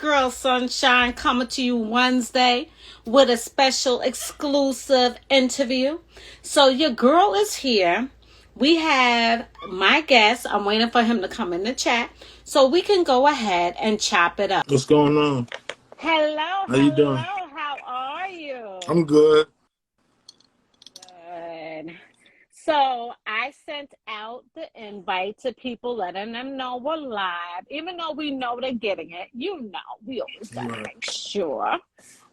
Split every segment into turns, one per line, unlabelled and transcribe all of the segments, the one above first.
girl Sunshine coming to you Wednesday with a special exclusive interview. So your girl is here. We have my guest. I'm waiting for him to come in the chat so we can go ahead and chop it up.
What's going on?
Hello,
How you doing?
How are you?
I'm good.
Good. So I sent out the invite to people, letting them know we're live. Even though we know they're getting it, we always got to make sure.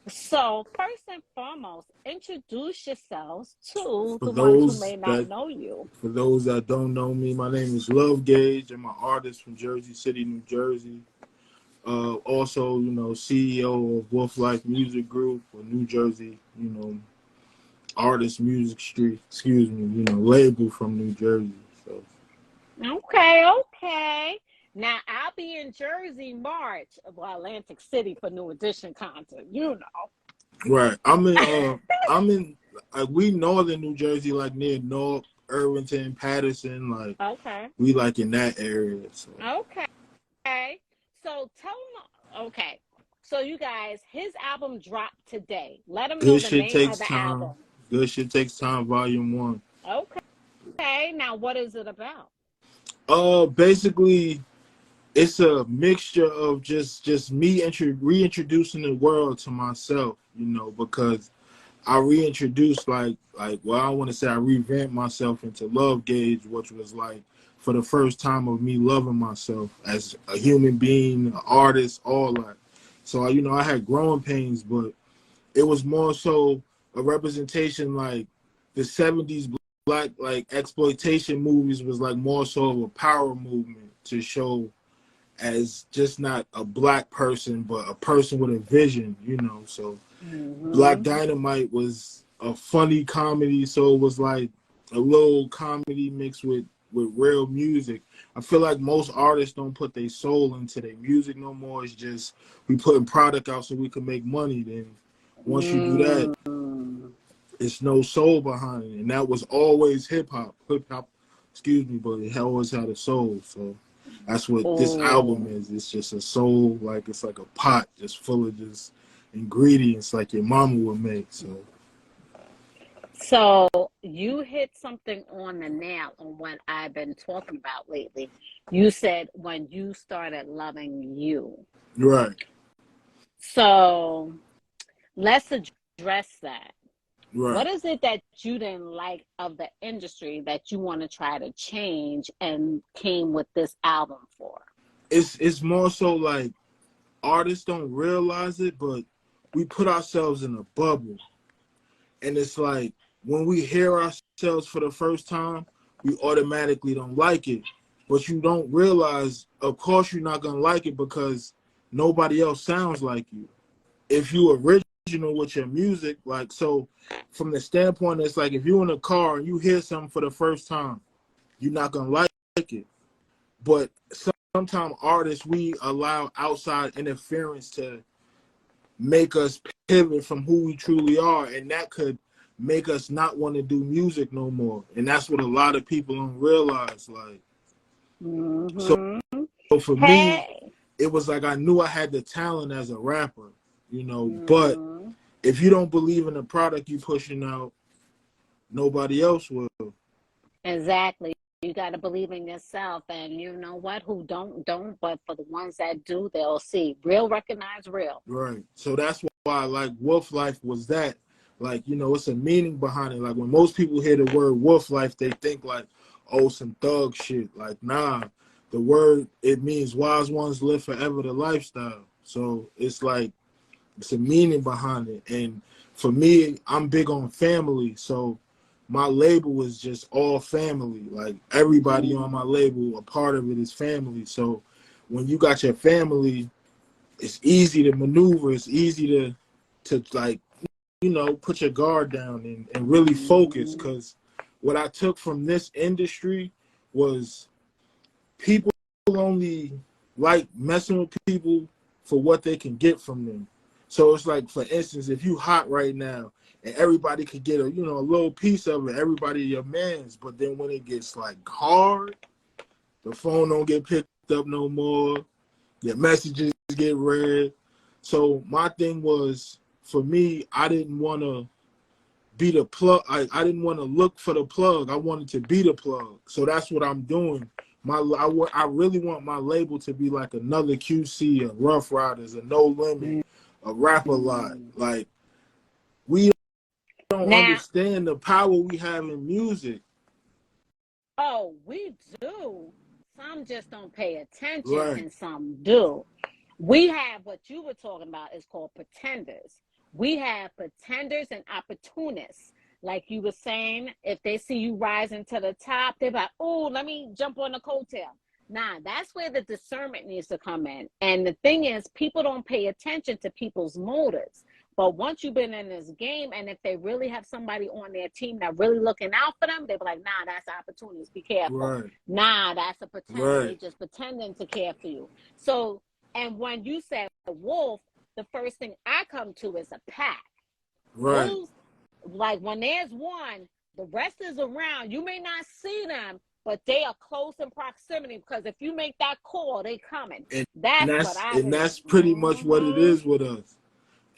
So first and foremost, introduce yourselves to the ones who may not know you.
For those that don't know me, my name is LoveGage. I'm an artist from Jersey City, New Jersey. Also, CEO of Wolf Life Music Group for New Jersey, artist music street, label from New Jersey. So.
Okay. Now I'll be in Jersey March, Atlantic City for New Edition concert.
Right. We northern New Jersey, like near North Irvington, Patterson, we like in that area. So.
Okay. So tell them. Okay. So you guys, his album dropped today. Let them know the name of the album.
Good Shit Takes Time, Volume 1.
Okay. Now, what is it about?
Basically, it's a mixture of just me reintroducing the world to myself, because I reintroduced I revamped myself into LoveGage, which was for the first time of me loving myself as a human being, an artist, all that. So, I had growing pains, but it was more so a representation the 70s black exploitation movies was more so of a power movement to show as just not a black person, but a person with a vision, So Black Dynamite was a funny comedy, so it was a little comedy mixed with real music. I feel like most artists don't put their soul into their music no more. It's just we putting product out so we can make money. Then once you do that, it's no soul behind it. And that was always hip hop, but it always had a soul. So that's what this album is. It's just a soul, it's like a pot just full of just ingredients like your mama would make.
So you hit something on the nail on what I've been talking about lately. You said when you started loving you.
Right.
So let's address that.
Right.
What is it that you didn't like of the industry that you want to try to change and came with this album for?
It's more so artists don't realize it, but we put ourselves in a bubble. And it's when we hear ourselves for the first time, we automatically don't like it. But you don't realize, of course, you're not going to like it because nobody else sounds like you. If you original with your music, so from the standpoint, it's if you're in a car and you hear something for the first time, you're not going to like it. But sometimes artists, we allow outside interference to make us pivot from who we truly are, and that could make us not want to do music no more. And that's what a lot of people don't realize. So for me, it was I knew I had the talent as a rapper, but if you don't believe in the product you pushing out, nobody else will.
Exactly. You got to believe in yourself, and you know what? Who don't, but for the ones that do, they'll see. Real recognize real.
Right. So that's why Wolf Life was that. It's a meaning behind it. When most people hear the word Wolf Life, they think some thug shit. Nah, the word, it means wise ones live forever the lifestyle. So it's it's a meaning behind it. And for me, I'm big on family. So my label was just all family. Everybody on my label, a part of it is family. So when you got your family, it's easy to maneuver. It's easy to put your guard down and really focus. Because what I took from this industry was people only messing with people for what they can get from them. So it's for instance, if you hot right now and everybody could get a little piece of it, everybody your mans, but then when it gets hard, the phone don't get picked up no more, your messages get read. So my thing was, for me, I didn't want to be the plug. I didn't want to look for the plug. I wanted to be the plug. So that's what I'm doing. I really want my label to be like another QC, a Rough Riders, a No Limit, a Rap a Lot. Like, we don't
Now,
understand the power we have in music.
oh, we do. Some just don't pay attention
Right.
and some do. We have what you were talking about is called pretenders. We have pretenders and opportunists. Like you were saying, if they see you rising to the top, they're like, oh, let me jump on the coattail. Nah, that's where the discernment needs to come in. And the thing is, people don't pay attention to people's motives. But once you've been in this game, and if they really have somebody on their team that really looking out for them, they be like, nah, that's opportunist. Be careful.
Right.
Nah, that's a pretender.
Right.
They just pretending to care for you. So, and when you said wolf, the first thing I come to is a pack.
Right.
Wolves, like when there's one, the rest is around. You may not see them, but they are close in proximity, because if you make that call, they coming.
And
That's what I believe.
that's pretty much what it is with us.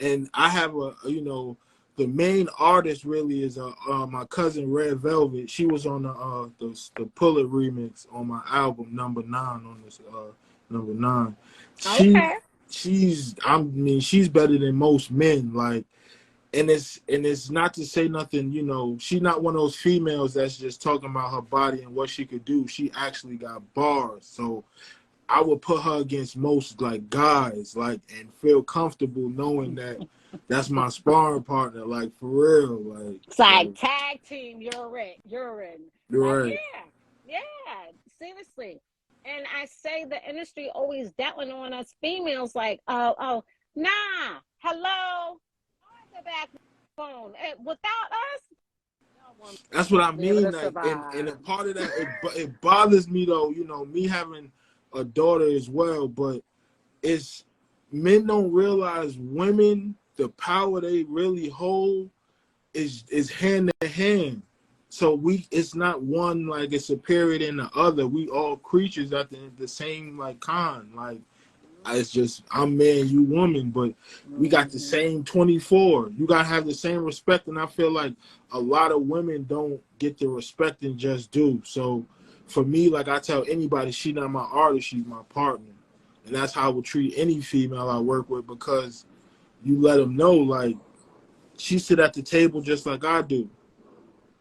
And I have the main artist really is my cousin Red Velvet. She was on the Pull It remix on my album number 9 on this number 9.
Okay.
She's better than most men. Like, and it's not to say nothing, she's not one of those females that's just talking about her body and what she could do. She actually got bars. So I would put her against most like guys, like, and feel comfortable knowing that that's my sparring partner, like, for real, like.
It's like tag team. You're in. Like,
Right.
yeah, seriously. And I say the industry always doubting on us females, like, oh, nah, hello, on the backbone. Without us,
that's what I mean. Like, and a part of that, it bothers me though, me having a daughter as well, but it's men don't realize women, the power they really hold is hand in hand. So it's not one like it's superior than the other. We all creatures at the same like kind. Like, it's just I'm man, you woman, but we got the same 24. You gotta have the same respect, and I feel like a lot of women don't get the respect and just do. So for me, like I tell anybody, she's not my artist, she's my partner. And that's how I would treat any female I work with, because you let them know, like, she sit at the table just like I do.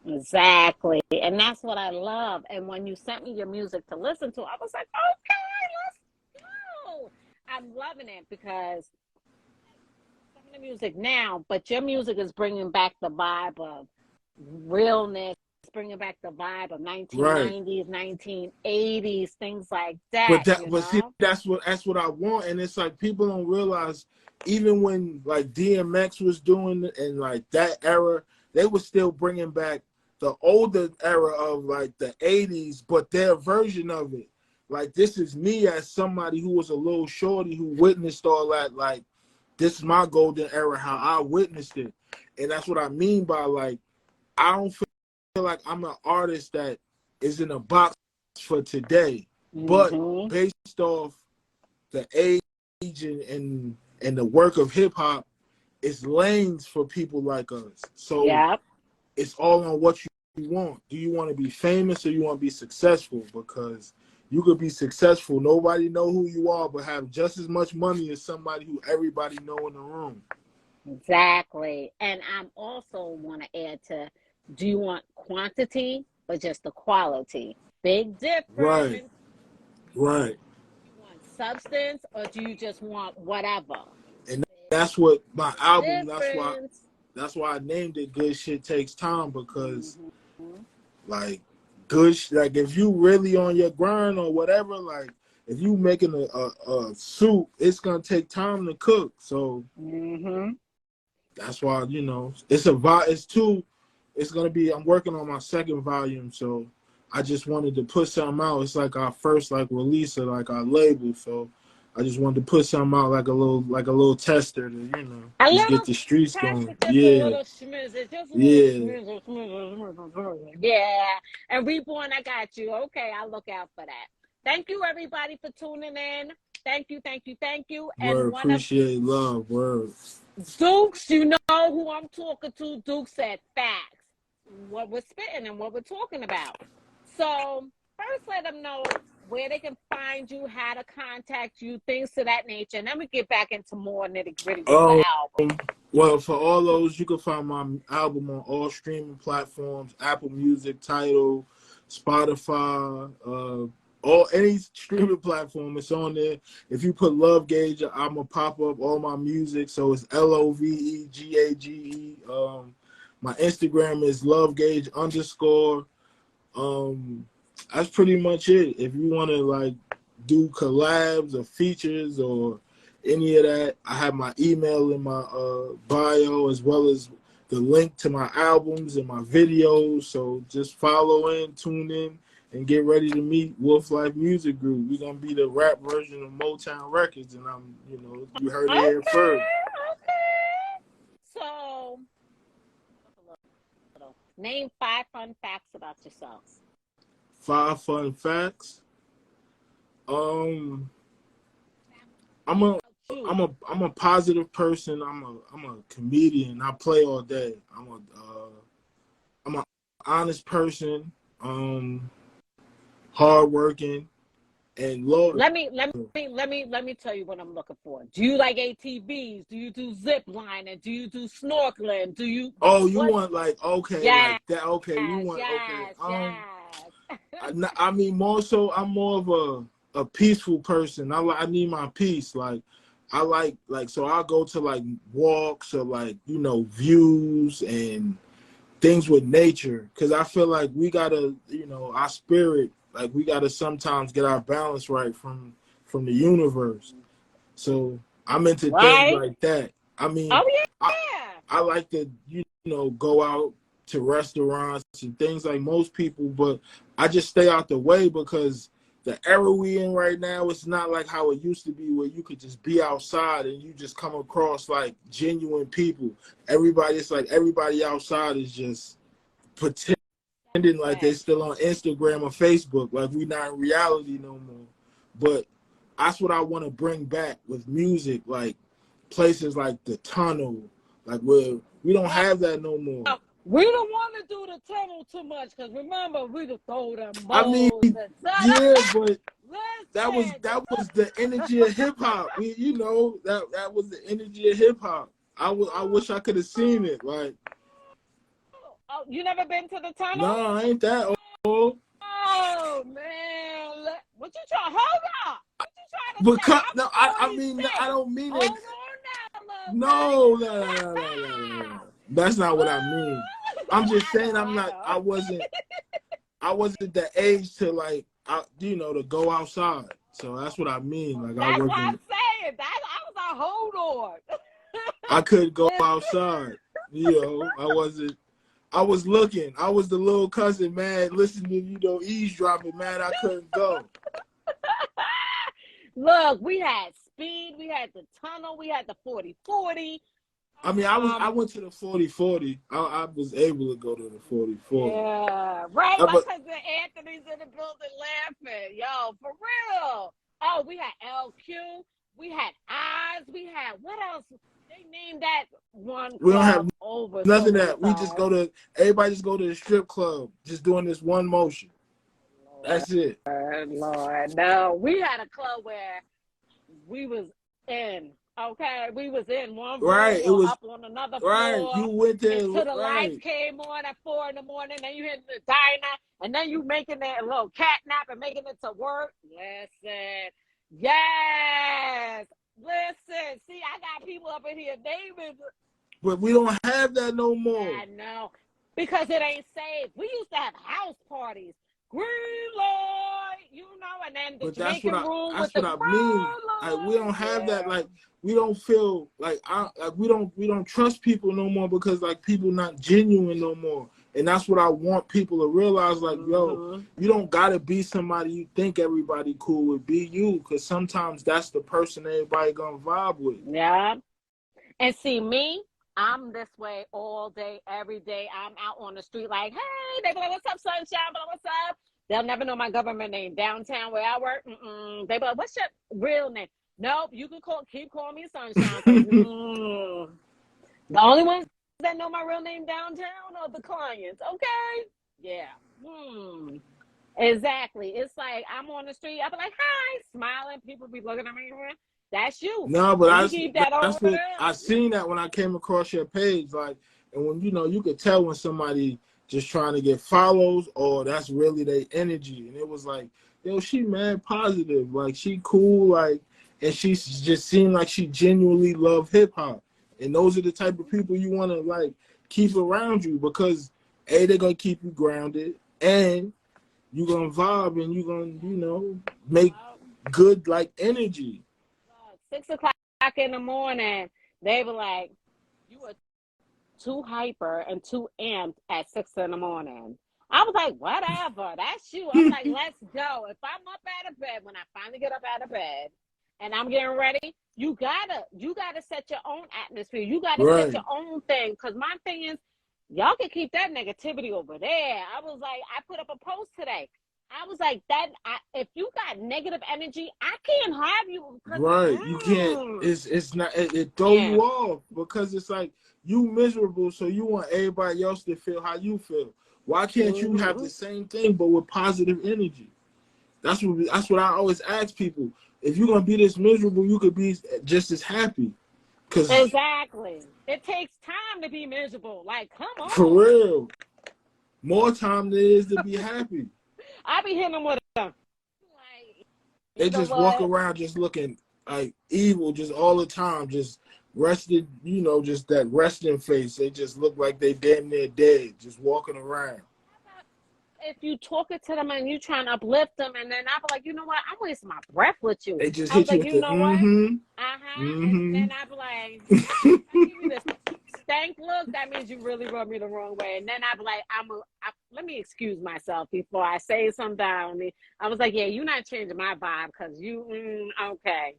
exactly. And that's what I love. And when you sent me your music to listen to, I was like, okay, let's go. I'm loving it, because I'm the music now, but your music is bringing back the vibe of realness, bringing back the vibe of 1990s, right. 1980s, things like that.
See, that's what I want. And it's like people don't realize, even when like DMX was doing it and like that era, they were still bringing back the older era of like the 80s, but their version of it. Like, this is me as somebody who was a little shorty who witnessed all that. Like, this is my golden era, how I witnessed it. And that's what I mean by, like, I don't feel like I'm an artist that is in a box for today, but based off the age and the work of hip hop, it's lanes for people like us. So it's all on what you want. Do you want to be famous or you want to be successful? Because you could be successful, nobody know who you are, but have just as much money as somebody who everybody know in the room.
Exactly. And I'm also want to add to, do you want quantity or just the quality? Big difference.
Right.
Do you want substance or do you just want whatever?
And that's what my album, that's why I named it Good Shit Takes Time, because like, like, if you really on your grind or whatever, like, if you making a soup, it's gonna take time to cook. So that's why, it's a vibe. It's gonna be, I'm working on my second volume, so I just wanted to put something out. It's like our first like release of like our label, so I just wanted to put something out like a little tester to, just get the streets going. Yeah.
Yeah. And Reborn, I got you. Okay, I'll look out for that. Thank you, everybody, for tuning in. Thank you, thank you, thank you. And
Word,
one of
appreciate love. Word.
Dukes, you know who I'm talking to. Duke said facts. What we're spitting and what we're talking about. So first let them know where they can find you, how to contact you, things to that nature. And then we get back into more nitty-gritty with the album.
Well, for all those, you can find my album on all streaming platforms: Apple Music, Tidal, Spotify, any streaming platform. It's on there. If you put LoveGage, I'm gonna pop up all my music. So it's LoveGage. My Instagram is LoveGage _. That's pretty much it. If you want to like do collabs or features or any of that, I have my email in my bio, as well as the link to my albums and my videos. So just follow in, tune in, and get ready to meet Wolf Life Music Group. We're gonna be the rap version of Motown Records, and you heard it here first.
Okay. So name 5 fun facts about yourself.
5 fun facts. I'm a positive person. I'm a comedian. I play all day. I'm an honest person. Hardworking, and Lord.
Let me tell you what I'm looking for. Do you like ATVs? Do you do zip lining? Do you do snorkeling? Do you?
Oh, you want like okay,
yes,
like that? Okay, you want
yes,
okay.
Yes.
I mean, more so, I'm more of a peaceful person. I need my peace. Like, I like so I'll go to like walks or like views and things with nature, because I feel like we gotta our spirit, like we gotta sometimes get our balance right from the universe. So I'm into things like that. I mean,
oh yeah,
I like to go out to restaurants and things like most people, but I just stay out the way because the era we in right now, it's not like how it used to be where you could just be outside and you just come across like genuine people. It's like everybody outside is just pretending like they're still on Instagram or Facebook, like we not in reality no more. But that's what I want to bring back with music, like places like the tunnel, like where we don't have that no more.
We don't want to do the tunnel too much because remember we could throw them.
I mean, yeah, but that was the energy of hip hop. That was the energy of hip hop. I wish I could have seen it. Like,
oh, you never been to the tunnel?
No, I ain't that old.
Oh man, what you trying? Hold up. What you trying to say?
No, I mean, I don't mean it.
Hold on now,
No. That's not what I mean. I'm just saying I wasn't the age to like to go outside. So that's what I mean. Like
that's what I'm saying. I was like, hold on.
I couldn't go outside. I was looking. I was the little cousin, man, listening, eavesdropping, man. I couldn't go.
Look, we had speed, we had the tunnel, we had the 40-40.
I mean, I went to the 40-40. I was able to go to the 40-40.
Yeah, right. Because the Anthony's in the building laughing. Yo, for real. Oh, we had LQ. We had Oz. We had, what else? They named that one.
We don't have nothing that.
We
just everybody just go to the strip club, just doing this one motion. Lord, that's it.
Lord, no. We had a club where we was in. Okay, we was in one room,
right. It was
up on another
right.
floor.
You went there
until the lights came on at 4 a.m. Then you hit the diner, and then you making that little cat nap and making it to work. Listen, yes, listen. See, I got people up in here naming.
But we don't have that no more.
I know, because it ain't safe. We used to have house parties. Green light, and then the drinking room with the green light.
Like, we don't have that. Like, we don't feel like we don't trust people no more because like people not genuine no more. And that's what I want people to realize. Like, yo, you don't gotta be somebody you think everybody cool with. Be you, because sometimes that's the person everybody gonna vibe with.
Yeah. And see me. I'm this way all day, every day. I'm out on the street like, hey, they be like, what's up, sunshine? But what's up? They'll never know my government name. Downtown where I work, they be like, what's your real name? Nope, you can keep calling me Sunshine. The only ones that know my real name downtown are the clients. Okay, yeah. Exactly. It's like I'm on the street. I be like, hi, smiling. People be looking at me. That's you.
No, but
You keep that
that's
over
what
there.
I seen that when I came across your page, like, and when you could tell when somebody just trying to get follows or that's really their energy, and it was like, yo, she mad positive, like she cool, like, and she just seemed like she genuinely love hip hop, and those are the type of people you want to like keep around you because they're gonna keep you grounded and you're gonna vibe and you're gonna make good like energy.
6 o'clock in the morning, they were like, you were too hyper and too amped at 6 in the morning. I was like, whatever, that's you. I'm like, let's go. If I'm up out of bed, when I finally get up out of bed and I'm getting ready, you gotta set your own atmosphere. You gotta set your own thing. Because my thing is, y'all can keep that negativity over there. I was like, I put up a post today. I was like, if you got negative energy, I can't have you.
Right, you can't. It's not. It throw you off because it's like you miserable, so you want everybody else to feel how you feel. Why can't you have the same thing but with positive energy? That's what I always ask people. If you're gonna be this miserable, you could be just as happy.
Exactly. It takes time to be miserable. Like, come on.
For real. More time than it is to be happy.
I be hitting them with them. Like,
they just walk around just looking like evil just all the time, just rested, just that resting face. They just look like they damn near dead, just walking around.
If you talking to them and you trying to uplift them, and then I be like, you know what? I'm wasting my breath with you.
They just hit you with the
And then I be like, I give you this stank look. That means you really rubbed me the wrong way. And then I be like, let me excuse myself before I say something. I was like, yeah, you're not changing my vibe because you okay.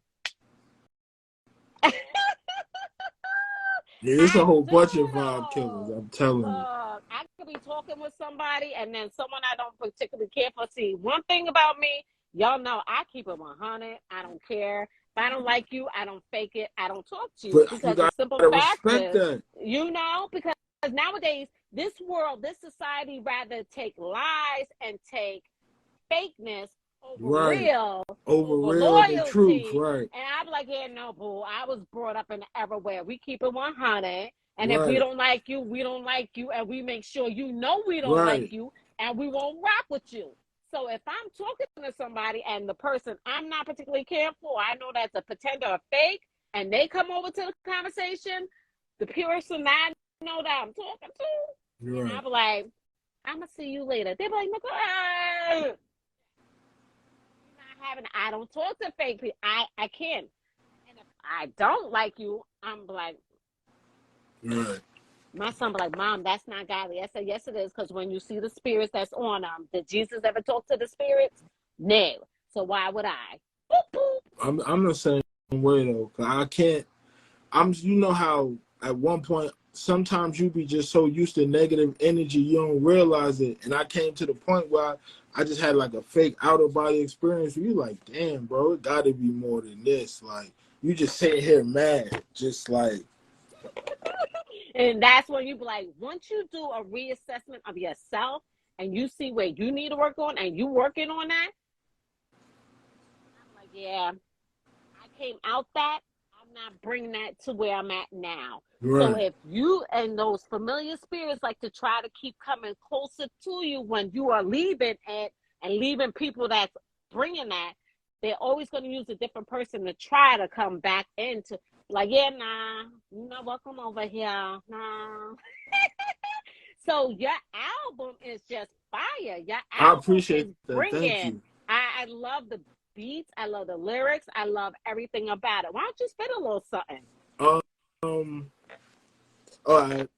Yeah, it's a whole bunch of vibe killers, I'm telling you.
I could be talking with somebody and then someone I don't particularly care for. See, one thing about me, y'all know I keep it 100. I don't care. If I don't like you, I don't fake it. I don't talk to you.
But
because
you
the simple fact is, because nowadays, this world, this society rather take lies and take fakeness over real, over loyalty,
the truth, right?
And I'm like, yeah, no, boo. I was brought up in the era where we keep it 100, and if we don't like you, we don't like you, and we make sure you know we don't like you, and we won't rock with you. So if I'm talking to somebody and the person I'm not particularly caring for, I know that's a pretender or fake, and they come over to the conversation, the person I know that I'm talking to, and I'm like, I'm gonna see you later. They be like, Nicole, I don't talk to fake people. I can't. And if I don't like you, I'm like, my son be like, Mom, that's not godly. I said, yes, it is, because when you see the spirits that's on them, did Jesus ever talk to the spirits? No. So why would I? Boop, boop.
I'm the same way though. I can't. How at one point sometimes you be just so used to negative energy you don't realize it. And I came to the point where I just had like a fake outer body experience where you like, damn, bro, it got to be more than this. Like you just sitting here mad, just like.
And that's when you be like, once you do a reassessment of yourself and you see where you need to work on and you working on that, I'm like, yeah, I came out that. I'm not bringing that to where I'm at now. Right. So if you and those familiar spirits like to try to keep coming closer to you when you are leaving it and leaving people that's bringing that, they're always going to use a different person to try to come back into, like, yeah, nah, you're not welcome over here, nah. So your album is just fire. Your album
I appreciate
is
that. Thank you.
I love the beats. I love the lyrics. I love everything about it. Why don't you spit a little something?
All right.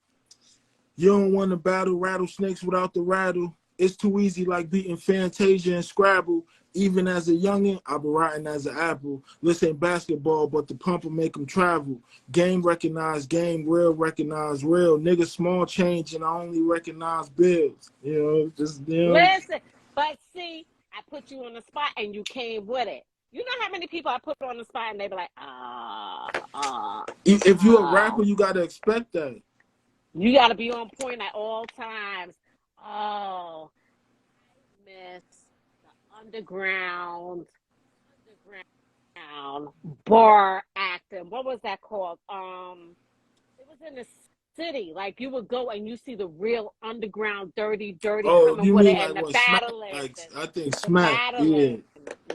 You don't want to battle rattlesnakes without the rattle. It's too easy like beating Fantasia and Scrabble. Even as a youngin', I be riding as an apple. This ain't basketball, but the pump will make them travel. Game recognize game, real recognize real. Niggas small change and I only recognize bills.
Listen, But see, I put you on the spot and you came with it. You know how many people I put on the spot and they be like,
If you're a rapper, you gotta expect that.
You gotta be on point at all times. Oh, I miss the underground bar acting. What was that called? It was in the city. Like you would go and you see the real underground, dirty
Oh,
coming
you
with
mean
it, and
like
the
what Smack?
battling,
Like
and
I think
the
Smack. Yeah.
battling.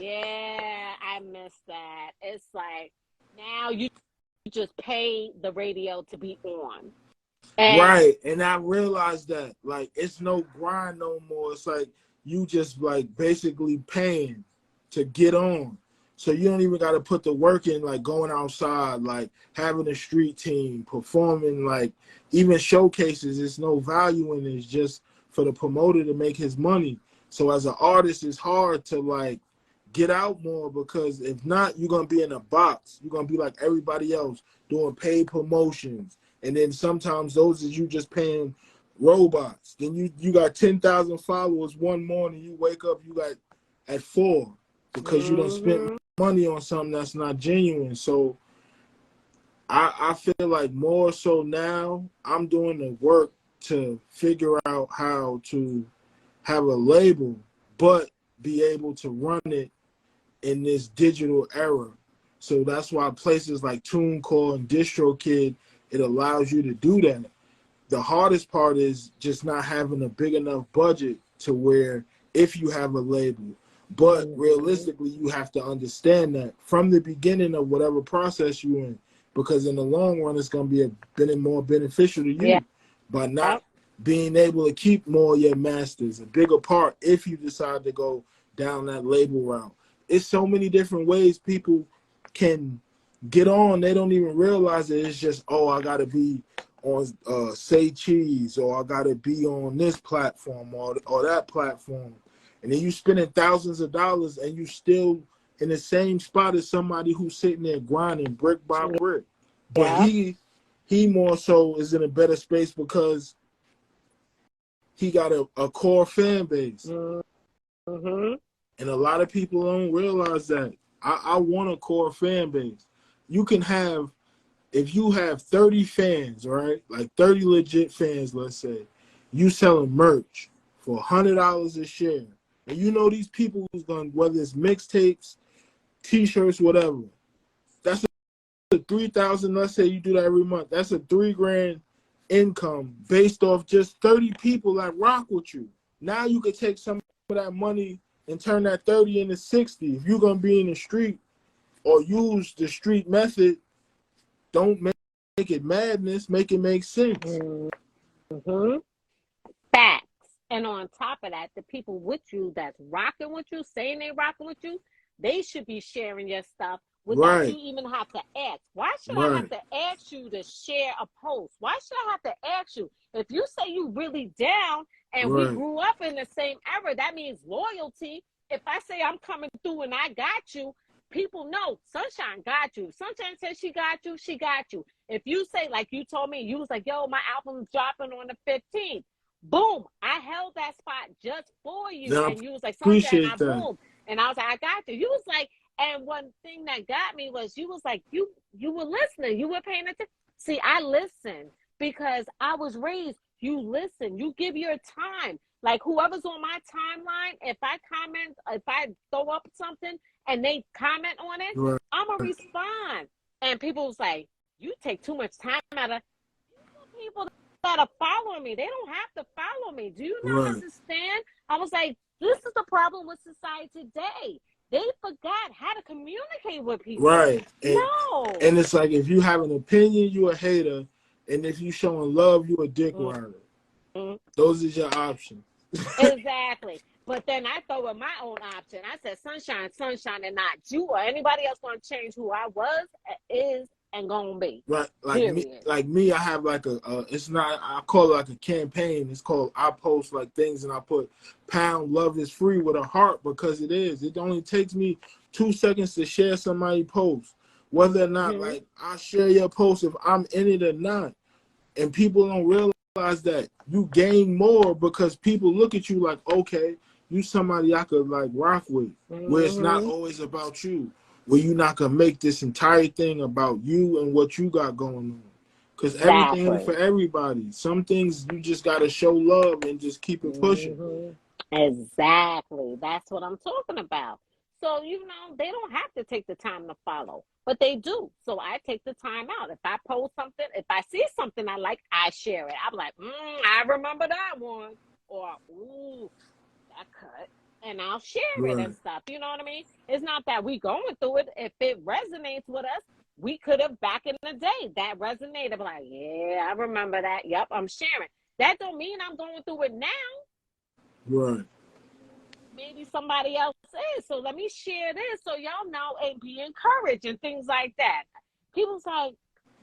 Yeah, I miss that. It's like now you just pay the radio to be on. And
Right, and I realized that like it's no grind no more. It's like you just like basically paying to get on, so you don't even got to put the work in, like going outside, like having a street team, performing, like even showcases. There's no value in it. It's just for the promoter to make his money. So as an artist, it's hard to like get out more because if not, you're gonna be in a box. You're gonna be like everybody else doing paid promotions. And then sometimes those is you just paying robots. Then you got 10,000 followers one morning. You wake up, you got at 4 because you done spent money on something that's not genuine. So I feel like more so now I'm doing the work to figure out how to have a label, but be able to run it in this digital era. So that's why places like TuneCore and DistroKid, it allows you to do that. The hardest part is just not having a big enough budget to where if you have a label. But realistically, you have to understand that from the beginning of whatever process you're in, because in the long run, it's going to be more beneficial to you by not being able to keep more of your masters, a bigger part if you decide to go down that label route. It's so many different ways people can get on. They don't even realize that it's just, oh, I got to be on Say Cheese, or I got to be on this platform or that platform. And then you spending thousands of dollars and you still in the same spot as somebody who's sitting there grinding brick by brick. But he more so is in a better space because he got a core fan base.
mm-hmm.
And a lot of people don't realize that. I want a core fan base. You can have, if you have 30 fans, right? Like 30 legit fans, let's say, you selling merch for $100 a share. And you know these people who's going, whether it's mixtapes, t-shirts, whatever, that's a 3,000, let's say you do that every month. That's a $3,000 income based off just 30 people that rock with you. Now you could take some of that money and turn that 30 into 60. If you're going to be in the street or use the street method, don't make it madness, make it make sense.
Mm-hmm. Facts. And on top of that, the people with you that's rocking with you, saying they rocking with you, they should be sharing your stuff without you even have to ask. Why should I have to ask you to share a post? Why should I have to ask you? If you say you really down and we grew up in the same era, that means loyalty. If I say I'm coming through and I got you, people know Sunshine got you. Sunshine says she got you, she got you. If you say, like you told me, you was like, yo, my album's dropping on the 15th. Boom, I held that spot just for you.
Yeah,
and you was like, Sunshine, I boom. And I was like, I got you. You was like, and one thing that got me was you was like, you were listening. You were paying attention. See, I listened because I was raised. You listen. You give your time. Like whoever's on my timeline, if I comment, if I throw up something and they comment on it, I'm going to respond. And people was like, you take too much time out of people that are following me. They don't have to follow me. Do you not understand? I was like, this is the problem with society today. They forgot how to communicate with people.
Right.
And
it's like if you have an opinion, you a hater. And if you showing love, you a dick rider. Those is your options.
Exactly. But then I throw in my own option. I said, Sunshine, and not you or anybody else going to change who I was, is, and going to be.
Right. Like me, I have like it's not, I call it like a campaign. It's called, I post like things and I put pound love is free with a heart because it is. It only takes me 2 seconds to share somebody's post. Whether or not like I share your post if I'm in it or not. And people don't realize that you gain more because people look at you like, okay, You somebody I could like rock with, where it's not always about you, where you're not gonna make this entire thing about you and what you got going on. Because everything ain't for everybody. Some things you just gotta show love and just keep it pushing.
Exactly. That's what I'm talking about. So, they don't have to take the time to follow, but they do. So I take the time out. If I post something, if I see something I like, I share it. I'm like, I remember that one. Or, ooh, that cut. And I'll share it and stuff. You know what I mean? It's not that we going through it. If it resonates with us, we could have back in the day that resonated. Like, yeah, I remember that. Yep, I'm sharing. That don't mean I'm going through it now.
Right.
Maybe somebody else is. So let me share this so y'all know and be encouraged and things like that. People's like,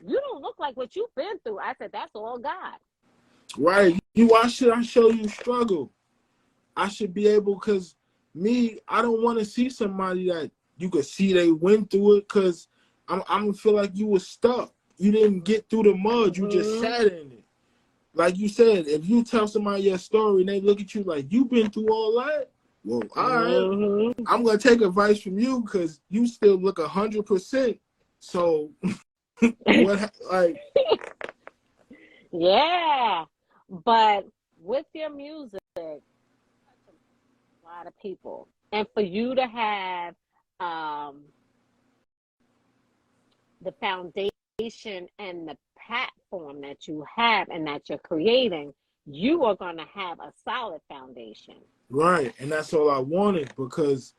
you don't look like what you've been through. I said, that's all God.
Right. Why should I show you struggle? I should be able, because I don't want to see somebody that you could see they went through it, because I'm going to feel like you were stuck. You didn't get through the mud. You just sat in it. Like you said, if you tell somebody your story and they look at you like, you've been through all that? Well, all right. I'm going to take advice from you because you still look 100%. So, what, like...
Yeah. But with your music, a lot of people. And for you to have the foundation and the platform that you have and that you're creating, you are going to have a solid foundation.
Right. And that's all I wanted, because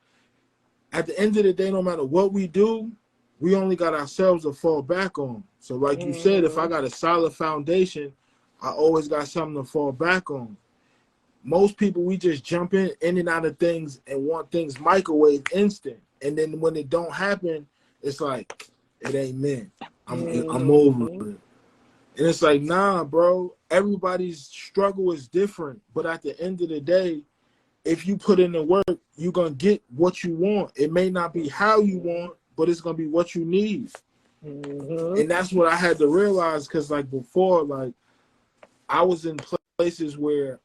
at the end of the day, no matter what we do, we only got ourselves to fall back on. So like you said, if I got a solid foundation, I always got something to fall back on. Most people, we just jump in and out of things and want things microwave instant. And then when it don't happen, it's like, it ain't meant. I'm over it. And it's like, nah, bro, everybody's struggle is different. But at the end of the day, if you put in the work, you're going to get what you want. It may not be how you want, but it's going to be what you need. And that's what I had to realize, because like before, like I was in places where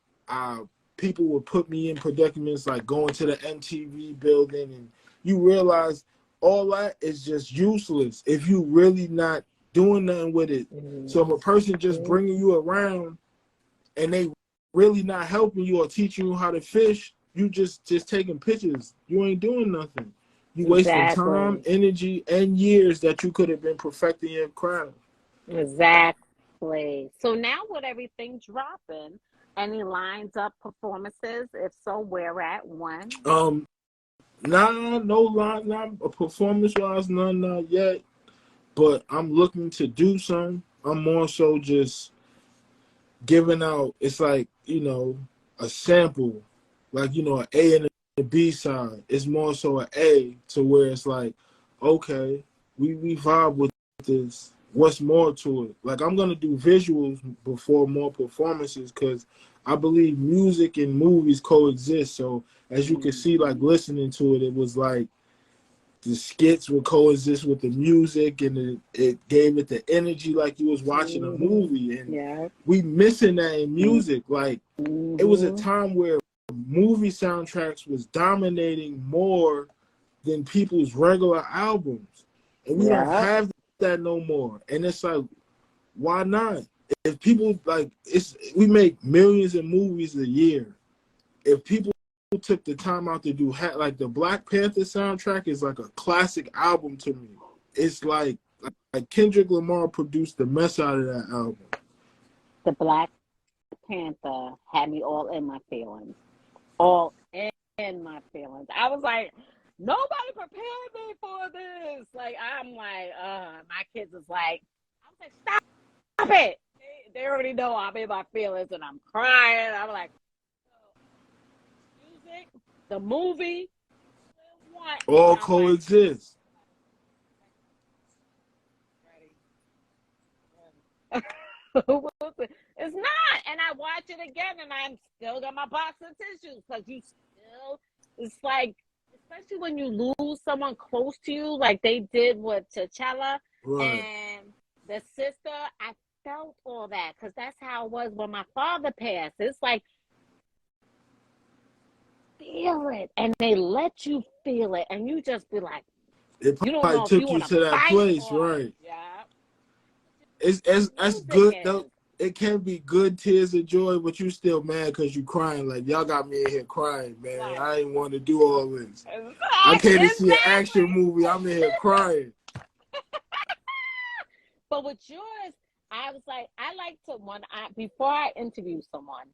people would put me in predicaments like going to the MTV building, and you realize all that is just useless if you really not doing nothing with it. So if a person just bringing you around and they really not helping you or teaching you how to fish, you just taking pictures. You ain't doing nothing. You wasting time, energy, and years that you could have been perfecting your craft.
Exactly. So now with everything dropping, any lines up performances? If so, where at? When?
No line, not performance-wise, none, not yet. But I'm looking to do some. I'm more so just giving out, it's like, a sample, like, an A and a B side. It's more so an A, to where it's like, okay, we vibe with this. What's more to it? Like, I'm going to do visuals before more performances, because I believe music and movies coexist. So as you can see, like listening to it, it was like the skits would coexist with the music, and it gave it the energy like you was watching a movie. And we missing that in music. Like, it was a time where movie soundtracks was dominating more than people's regular albums, and we don't have that no more. And it's like, why not? If people like, we make millions of movies a year. If people took the time out to do like the Black Panther soundtrack is like a classic album to me. It's like Kendrick Lamar produced the mess out of that album.
The Black Panther had me all in my feelings. All in my feelings. I was like, nobody prepared me for this. Like, I'm like, my kids is like, I was like, stop it. They already know I'm in my feelings and I'm crying. I'm like, music, the movie,
all coexist.
It's not. And I watch it again and I'm still got my box of tissues, because it's like, especially when you lose someone close to you, like they did with T'Challa and the sister. I felt all that, because that's how it was when my father passed. It's like, feel it, and they let you feel it, and you just be like,
It
you don't
probably
know if you
took you
want to
to that
fight
place,
or
right?
yeah.
It's that's
Music
good though.
is.
It can be good tears of joy, but you still mad because you crying. Like, y'all got me in here crying, man.
Right.
I ain't want to do all this. I came to see an action
Exactly.
movie. I'm in here crying.
But with yours, I was like, I like to before I interview someone,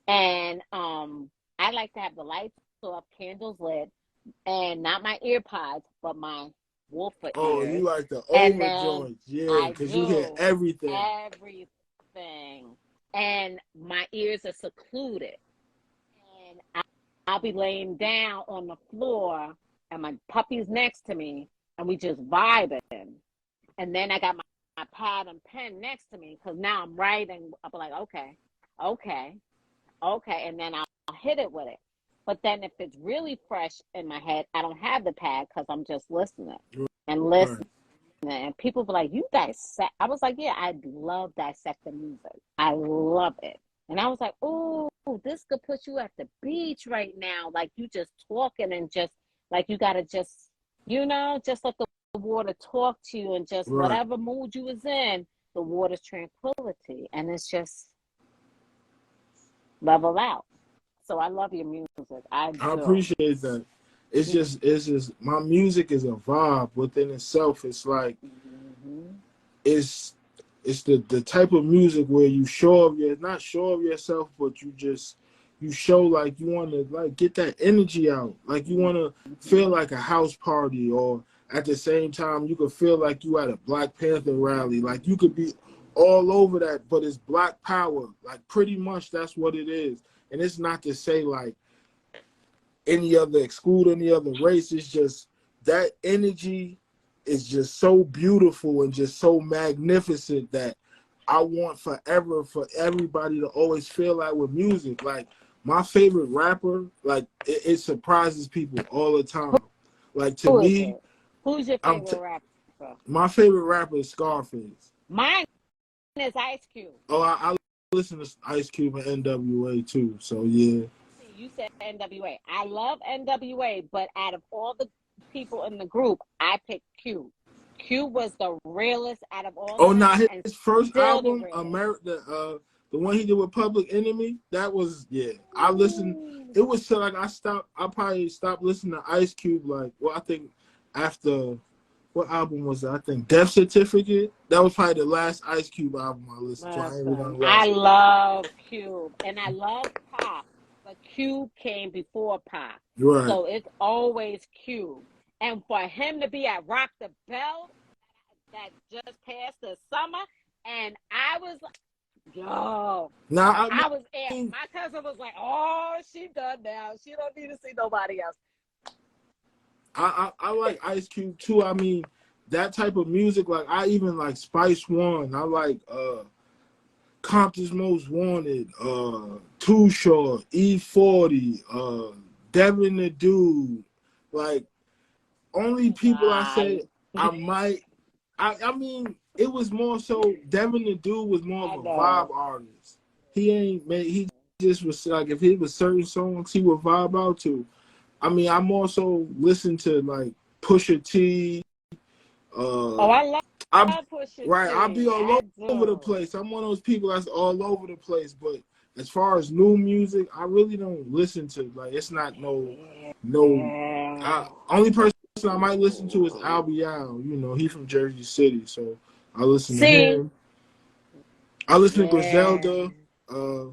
and I like to have the lights off, candles lit, and not my ear pods, but my woofer
Oh, you
ears,
like the
and
over
then
joints, yeah,
I
because you hear
do
everything.
everything, and my ears are secluded, and I'll be laying down on the floor, and my puppy's next to me, and we just vibing. And then I got my pad and pen next to me because now I'm writing. I'll be like, okay, okay, okay. And then I'll hit it with it. But then if it's really fresh in my head, I don't have the pad because I'm just listening and
Right.
listening. And people be like, you dissect. I was like, yeah, I love dissecting music. I love it. And I was like, oh, this could put you at the beach right now. Like you just talking and just like you got to just, just let the water talk to you and just
Right.
whatever mood you was in, the water's tranquility. And it's just level out. So I love your music. I
I
do.
appreciate that. It's just my music is a vibe within itself. It's like
Mm-hmm.
it's the type of music where you not sure of yourself, but you show like you want to like get that energy out. Like you want to feel like a house party, or at the same time you could feel like you at a Black Panther rally. Like you could be all over that, but it's Black power. Like pretty much that's what it is. And it's not to say like exclude any other race. It's just that energy is just so beautiful and just so magnificent that I want forever for everybody to always feel like with music. Like my favorite rapper, like it surprises people all the time. Like to
Who is
me,
it? Who's your favorite rapper?
my favorite rapper is Scarface.
Mine is Ice Cube.
Oh, I listen to Ice Cube and NWA too. So yeah.
You said NWA. I love NWA, but out of all the people in the group, I picked Q. Q was the realest out of all
Oh,
of
now
them, and
his first
still the
album,
realest.
The one he did with Public Enemy, that was I listened.
Ooh.
It was so like I probably stopped listening to Ice Cube I think after what album was that? I think Death Certificate. That was probably the last Ice Cube album I listened to. I ain't even
Listen,
gonna
I
lie.
love Cube, and I love Pop, but Cube came before Pop,
Right.
so it's always Cube. And for him to be at Rock the Bell that just passed the summer, and I was like, yo,
Now I
I was amped.
mean,
My cousin was like, oh, she done now. She don't need to see nobody else.
I like Ice Cube too. I mean, that type of music, like I even like Spice One. I like Compton's Most Wanted, Too Short, E40, Devin the Dude. Like, only people I say I might, I mean, it was more so, Devin the Dude was more
I
of a vibe
know.
artist. He just was like, if he was certain songs he would vibe out to. I mean, I'm also listen to like Pusha T,
Oh,
uh,
I love
I
Pusha
right. I'll be
T.
all
I
over the
do.
place. I'm one of those people that's all over the place. But as far as new music, I really don't listen to. Like, it's not no.
Yeah.
Only person I might listen to is Albie Al. You know, he's from Jersey City, so I listen to
See?
him. I listen to
Yeah.
Griselda. Uh,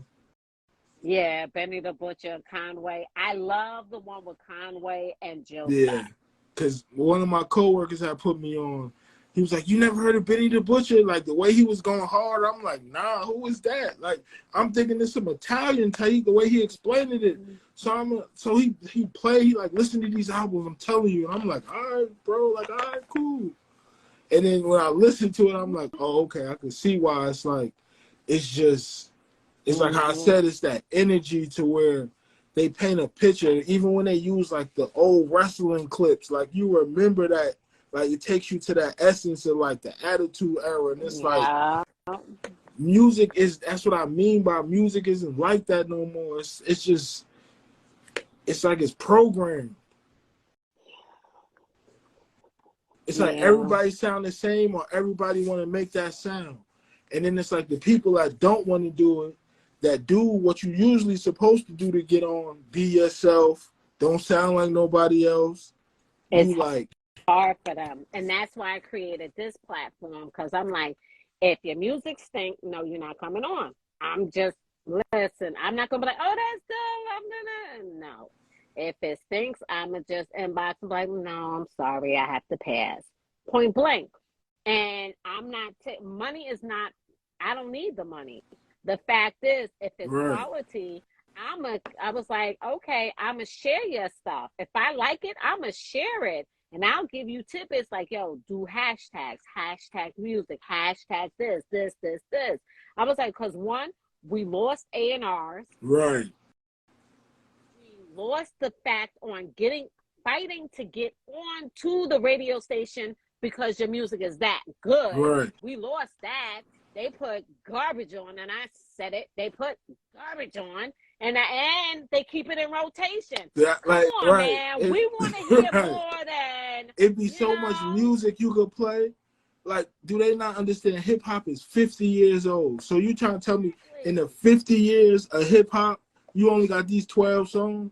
Yeah, Benny the Butcher, Conway. I love the one with Conway and Jill
yeah,
Scott.
because one of my coworkers had put me on. He was like, "You never heard of Benny the Butcher?" Like the way he was going hard, I'm like, "Nah, who is that?" Like I'm thinking it's some Italian type. The way he explained it, so he played. He like listen to these albums. I'm telling you, and I'm like, "All right, bro. Like, all right, cool." And then when I listen to it, I'm like, "Oh, okay. I can see why it's like, it's just, it's like how I
Mm-hmm.
said, it's that energy to where." They paint a picture, even when they use like the old wrestling clips, like you remember that, like it takes you to that essence of like the Attitude Era, and it's like
Yeah.
that's what I mean by music isn't like that no more. It's just it's like it's programmed. It's like everybody sound the same, or everybody want to make that sound. And then it's like the people that don't want to do it, that do what you usually supposed to do to get on, be yourself, don't sound like nobody else.
It's hard for them. And that's why I created this platform, because I'm like, if your music stink, no, you're not coming on. I'm just, listen, I'm not going to be like, oh, that's dope. I'm going to, no. If it stinks, I'm going to just inbox and be like, no, I'm sorry, I have to pass. Point blank. And I'm not, money is not, I don't need the money. The fact is, if it's quality, I was like, okay, I'm going to share your stuff. If I like it, I'm going to share it. And I'll give you tips like, yo, do hashtags, hashtag music, hashtag this. I was like, because one, we lost A&Rs.
Right.
We lost the fact on fighting to get on to the radio station because your music is that good.
Right.
We lost that. They put garbage on, and I said it. They put garbage on, and they keep it in rotation. Come on, man. We want to hear more than...
It'd be so much music you could play. Like, do they not understand hip-hop is 50 years old? So you trying to tell me in the 50 years of hip-hop, you only got these 12 songs?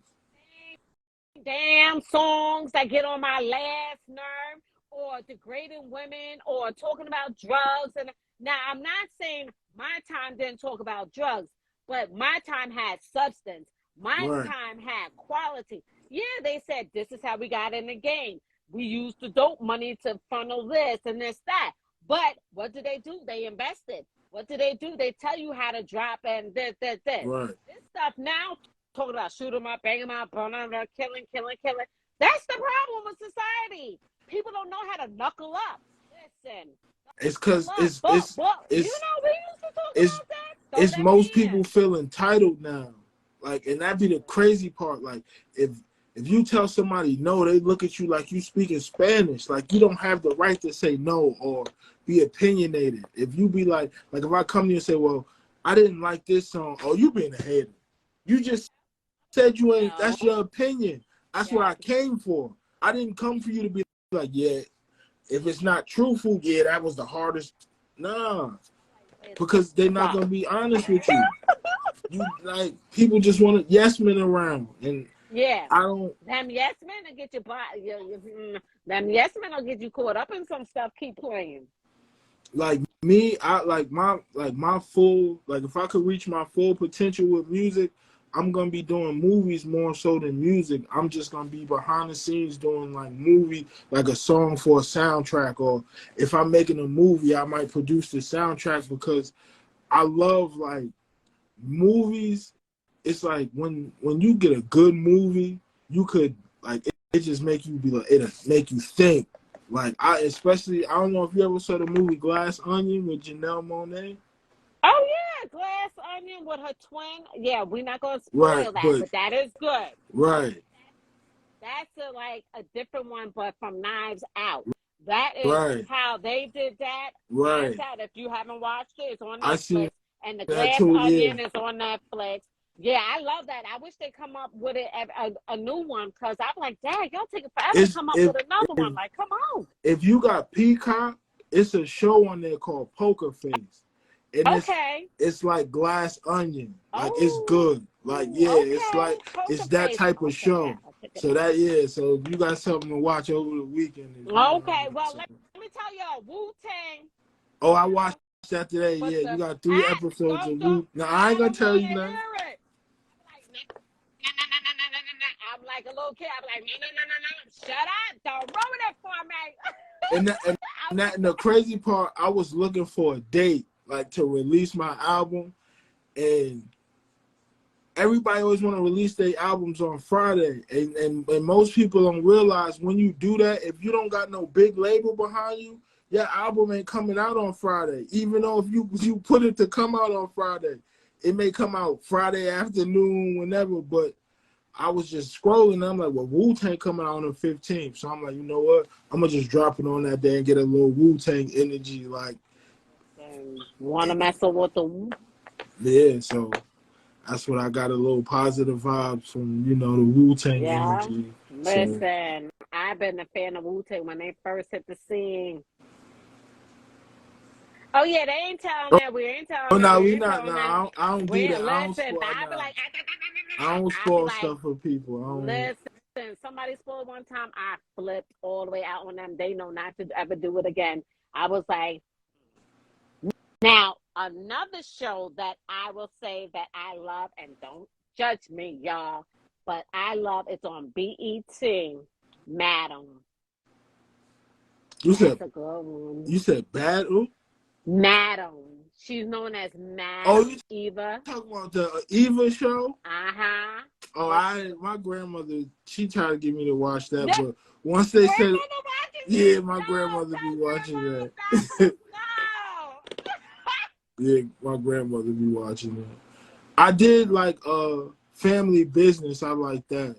Damn songs that get on my last nerve, or degrading women, or talking about drugs. And now, I'm not saying my time didn't talk about drugs, but my time had substance. My time had quality. Yeah, they said, this is how we got in the game. We used the dope money to funnel this and this, that. But what do? They invested. What do? They tell you how to drop and this.
Right.
This stuff now, talking about shoot them up, bang them out, burn them up, killing. That's the problem with society. People don't know how to knuckle up. Listen.
It's because it's
you know, we used to talk about that.
It's most people feel entitled now. Like, and that'd be the crazy part. Like, if you tell somebody no, they look at you like you speaking Spanish. Like, you don't have the right to say no or be opinionated. If you be like if I come to you and say, well, I didn't like this song, oh, you being a hater. You just said you ain't, that's your opinion. That's what I came for. I didn't come for you to be like, yeah, if it's not truthful, yeah, that was the hardest. Nah, because they're not going to be honest with you. You like, people just want to yes men around, and I don't.
Them yes men will get you them yes men will get you caught up in some stuff. Keep playing.
Like me, I like my full, like if I could reach my full potential with music, I'm gonna be doing movies more so than music. I'm just gonna be behind the scenes doing like movie, like a song for a soundtrack, or if I'm making a movie, I might produce the soundtrack, because I love like movies. It's like when you get a good movie, you could like it just make you be like, it'll make you think. Like I don't know if you ever saw the movie Glass Onion with Janelle Monáe.
Oh yeah, Glass Onion with her twin. Yeah, we're not gonna spoil that, but that is good.
Right.
That's a different one, but from Knives Out. That is how they did that.
Right.
Knives Out. If you haven't watched it, it's on Netflix.
I see.
And the Glass Onion is on Netflix. Yeah, I love that. I wish they come up with a new one, because I'm like, dang, y'all take forever to come up with another one. Like, come on.
If you got Peacock, it's a show on there called Poker Face. And it's like Glass Onion. Like, it's good. Like, it's like it's that type of show. So so you got something to watch over the weekend.
Okay, well, let me tell y'all, Wu-Tang.
Oh, I watched that today. Yeah, you got 3 episodes of Wu. Now, I ain't gonna tell you nothing.
I'm like a little kid. I'm like, no. Shut up. Don't ruin it for me.
And the crazy part, I was looking for a date, like, to release my album. And everybody always want to release their albums on Friday. And most people don't realize when you do that, if you don't got no big label behind you, your album ain't coming out on Friday. Even though if you put it to come out on Friday, it may come out Friday afternoon, whenever. But I was just scrolling, and I'm like, well, Wu-Tang coming out on the 15th. So I'm like, you know what? I'm going to just drop it on that day and get a little Wu-Tang energy. Like,
want to mess with the Wu?
Yeah, so that's what I got a little positive vibes from, you know, the Wu-Tang
Yeah.
energy. So,
Listen, I've been a fan of Wu-Tang when they first hit the scene. Oh yeah, they ain't telling that. We ain't telling
oh
that.
no,
We
we
ain't
not.
telling
No,
that.
I don't do
We
that. I don't
listen.
spoil.
I be
Nah,
like,
I don't
I be
spoil
like,
stuff for people. I don't.
listen. Somebody spoiled one time. I flipped all the way out on them. They know not to ever do it again. I was like, now another show that I will say that I love, and don't judge me, y'all, but I love. It's on BET. Madam,
You
that's
said
a good one.
you said battle.
Madam. She's known as
Oh, you
Madam Eva.
talking about the Eva show?
Uh-huh.
Oh,
But
my grandmother, she tried to get me to watch that,
that
but once they said,
grandmother watches
yeah,
it?
my
No,
grandmother be
tell
watching
grandma
that.
no. No.
Yeah, my grandmother be watching that. I did like Family Business. I like that.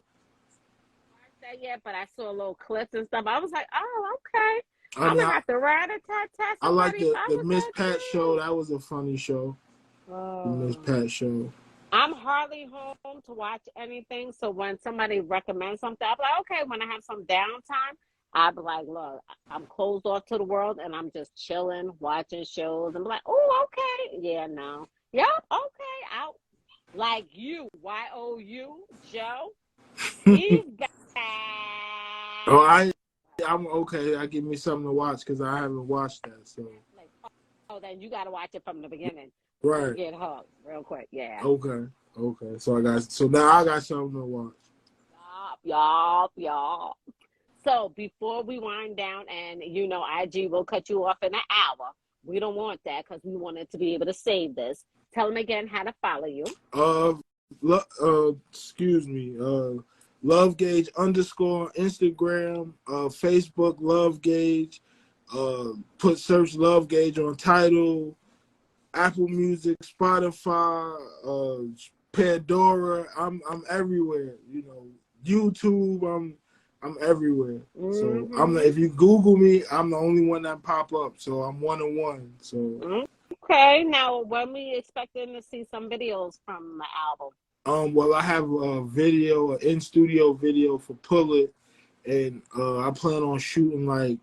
That yet, but I saw little clips and stuff. I was like, oh, okay.
I
I'm
mean,
gonna have to rat a tat tat
I like
somebody. I
the
was
Miss
that
Pat show.
too.
That was a funny show. The Miss
Oh.
Pat show.
I'm hardly home to watch anything. So when somebody recommends something, I'll be like, okay, when I have some downtime, I'll be like, look, I'm closed off to the world and I'm just chilling, watching shows and be like, oh, okay. Yeah, no. Yep, okay. Out like you, YOU, Joe. He's back.
Oh, I'm okay. I give me something to watch because I haven't watched that. So
Like, oh, then you got to watch it from the beginning. You'll
right.
get hooked real quick. Yeah.
Okay. Okay. So now I got something to watch.
Yup. So before we wind down, and IG will cut you off in an hour. We don't want that because we wanted to be able to save this. Tell them again how to follow you.
Excuse me. LoveGage _ Instagram, Facebook LoveGage. Search LoveGage on Tidal, Apple Music, Spotify, Pandora. I'm everywhere. You know, YouTube. I'm everywhere. So
Mm-hmm.
if you Google me, I'm the only one that pop up. So I'm 1-on-1. So
Okay. Now, when we expecting to see some videos from the album?
well, I have a video, an in studio video for Pull It, and I plan on shooting like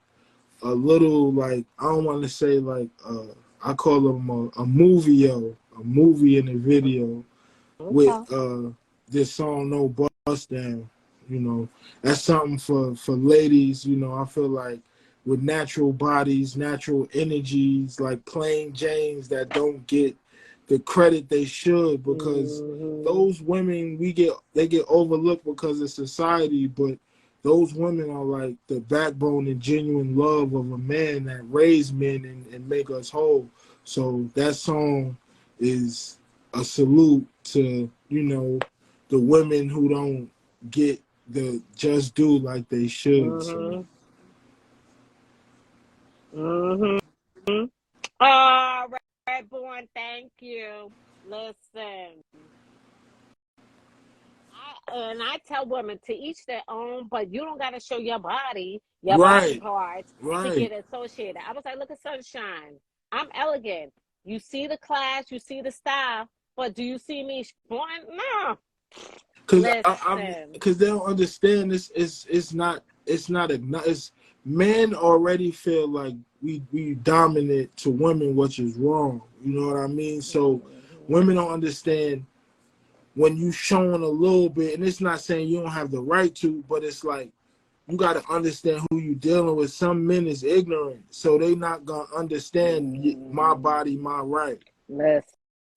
a little, like, I don't want to say like I call them a movie in the video with
Okay.
this song No Bust Down. You know, that's something for ladies. You know, I feel like with natural bodies, natural energies, like plain Janes that don't get the credit they should, because
Mm-hmm.
those women they get overlooked because of society, but those women are like the backbone and genuine love of a man that raise men and make us whole. So that song is a salute to, you know, the women who don't get the just due like they should. So
Mm-hmm. Mm-hmm. Oh, Redborn, thank you. Listen. I tell women to each their own, but you don't got to show your body
right,
parts to
right.
get associated. I was like, look at Sunshine. I'm elegant. You see the class, you see the style, but do you see me flaunting? No. Listen.
Because they don't understand this. It's not it's men already feel like we dominant to women, which is wrong. You know what I mean? So
Mm-hmm.
women don't understand when you showing a little bit, and it's not saying you don't have the right to, but it's like you got to understand who you dealing with. Some men is ignorant, so they not gonna understand my
Mm-hmm.
body, my right.
Listen.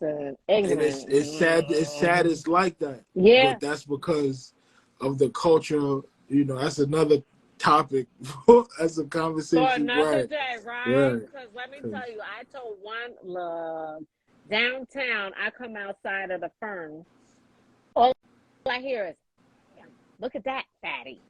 And
Ignorant.
it's sad. It's sad.
Mm-hmm.
It's like that,
Yeah.
but that's because of the culture. You know, that's another topic. That's a
For
conversation.
another
Right,
day, right?
right.
Because let me tell you, I told one look downtown. I come outside of the firm. All I hear is, "Damn, look at that fatty."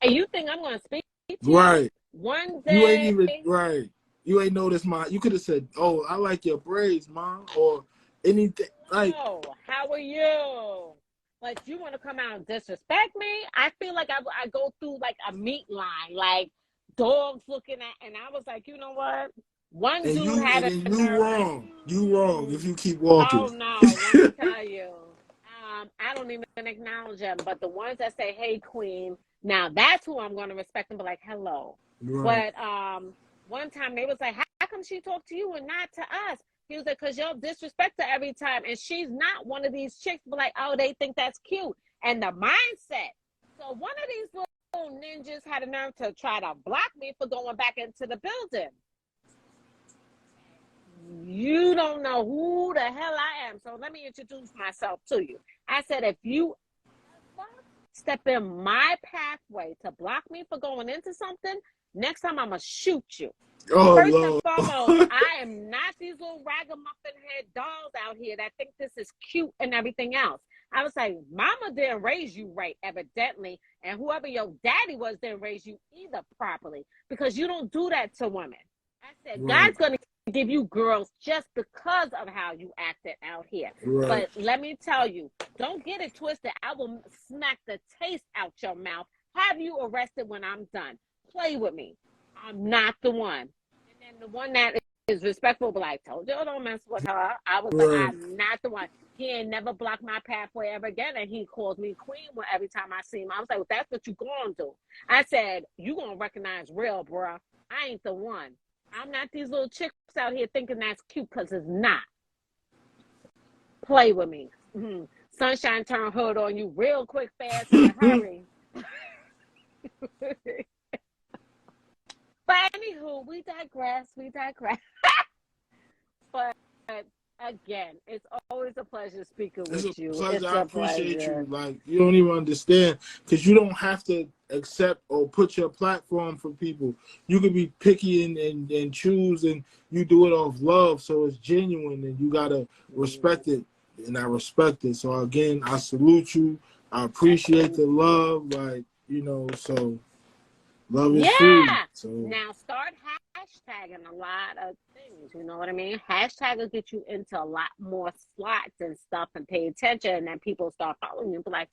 And you think I'm going to speak to you
Right.
one
You ain't
day?
even right. You ain't noticed my. You could have said, "Oh, I like your braids, mom," or anything like.
Oh, how are you? But you want to come out and disrespect me? I feel like I go through like a meat line, like dogs looking at, and I was like, you know what? One
And
dude had a
you
nerve.
wrong. You wrong if you keep walking.
Oh no, let me tell you. I don't even acknowledge them, but the ones that say, "Hey, Queen," now that's who I'm going to respect and be like, "Hello."
Right.
But one time they was like, "How come she talked to you and not to us?" He was like, "Cause y'all disrespect her every time, and she's not one of these chicks." But like, oh, they think that's cute, and the mindset. So one of these little ninjas had a nerve to try to block me for going back into the building. You don't know who the hell I am. So let me introduce myself to you. I said, if you step in my pathway to block me for going into something, next time I'm going to shoot you.
Oh,
First
Lord.
and foremost, I am not these little ragamuffin head dolls out here that think this is cute and everything else. I was like, mama didn't raise you right, evidently. And whoever your daddy was didn't raise you either properly, because you don't do that to women. I said,
Right.
God's going to give you girls just because of how you acted out here.
Right.
But let me tell you, don't get it twisted. I will smack the taste out your mouth, have you arrested when I'm done. Play with me. I'm not the one. And then the one that is respectful, but like, told you, don't mess with her. I was like, I'm not the one. He ain't never blocked my pathway ever again, and he calls me queen every time I see him. I was like, well, that's what you gonna do. I said, you gonna recognize real, bro. I ain't the one. I'm not these little chicks out here thinking that's cute, because it's not. Play with me. Mm-hmm. Sunshine turn hood on you real quick, fast, in a hurry. But anywho, we digress. But again, it's always a pleasure speaking with you.
Pleasure.
It's
I
a
appreciate
pleasure.
you. Like, you don't even understand, because you don't have to accept or put your platform for people. You can be picky and choose, and you do it off love, so it's genuine, and you gotta respect it, and I respect it. So again, I salute you. I appreciate the love, like, so love is free. So
Now start hashtagging a lot of things. You know what I mean? Hashtag will get you into a lot more slots and stuff, and pay attention, and then people start following you. Be like,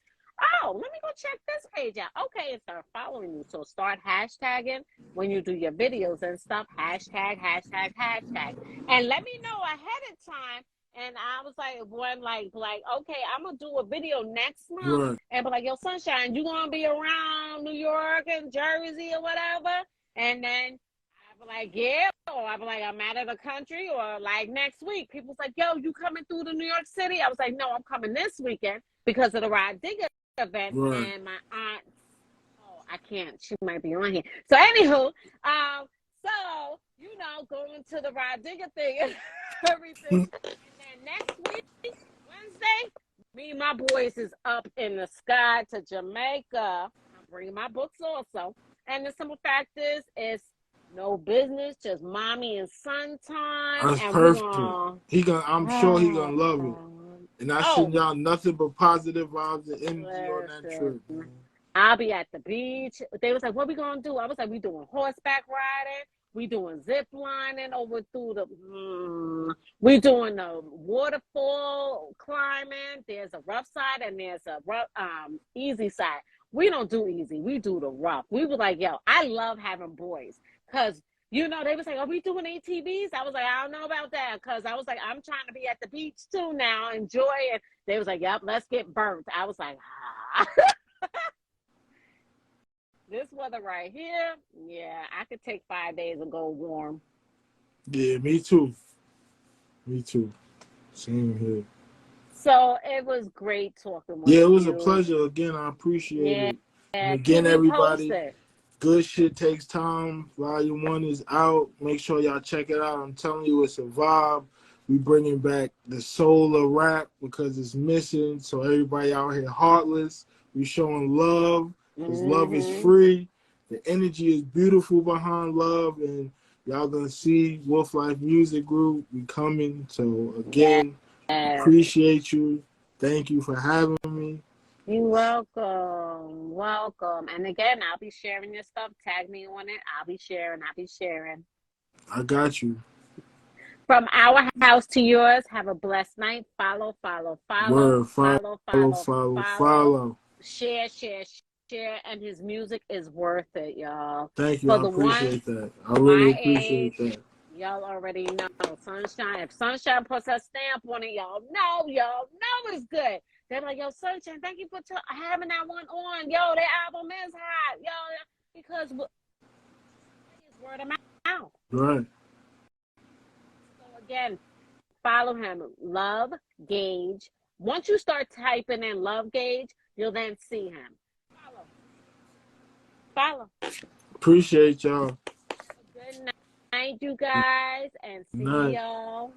oh, let me go check this page out. Okay, and start following you. So start hashtagging when you do your videos and stuff. Hashtag. And let me know ahead of time. And I was like, okay, I'm gonna do a video next month,
right.
and be like, yo, Sunshine, you gonna be around New York and Jersey or whatever? And then I be like, yeah, or I be like, I'm out of the country, or like next week. People's like, yo, you coming through to New York City? I was like, no, I'm coming this weekend because of the Rod Digger event,
Right.
and my aunt. Oh, I can't. She might be on here. So anywho, so going to the Rod Digger thing and everything. And then next week, Wednesday, me and my boys is up in the sky to Jamaica. I'm bringing my books also. And the simple fact is, it's no business, just mommy and son time.
That's
And
perfect. I'm sure he gonna love it. And I send y'all nothing but positive vibes and energy on that trip.
I'll be at the beach. They was like, what we gonna do? I was like, we doing horseback riding. We doing zip lining over through we doing the waterfall climbing. There's a rough side and there's a rough, easy side. We don't do easy. We do the rough. We were like, yo, I love having boys, because they was like, are we doing ATVs? I was like, I don't know about that, because I was like, I'm trying to be at the beach too now, enjoy it. They was like, yep, let's get burnt. I was like, This weather right here, yeah, I could take 5 days and go warm.
Yeah, me too. Same here.
So it was great talking with
you.
you.
Yeah, it was a pleasure. Again, I appreciate it. And again, everybody, good shit takes time. Volume 1 is out. Make sure y'all check it out. I'm telling you, it's a vibe. We bringing back the soul of rap because it's missing. So everybody out here heartless. We showing love, because love is free. The energy is beautiful behind love, and y'all gonna see Wolf Life Music Group. We coming. So again, appreciate you. Thank you for having me.
You're welcome. And again, I'll be sharing your stuff. Tag me on it. I'll be sharing.
I got you.
From our house to yours, have a blessed night. Follow.
Word, follow.
Share. And his music is worth it, y'all.
Thank you. I appreciate that. I really appreciate that.
Y'all already know. Sunshine. If Sunshine puts her stamp on it, y'all know it's good. They're like, yo, Sunshine, thank you for having that one on. Yo, that album is hot. Yo, because it's word of mouth.
Right.
So again, follow him, LoveGage. Once you start typing in LoveGage, you'll then see him. Follow.
Appreciate y'all.
Good night, you guys, and see y'all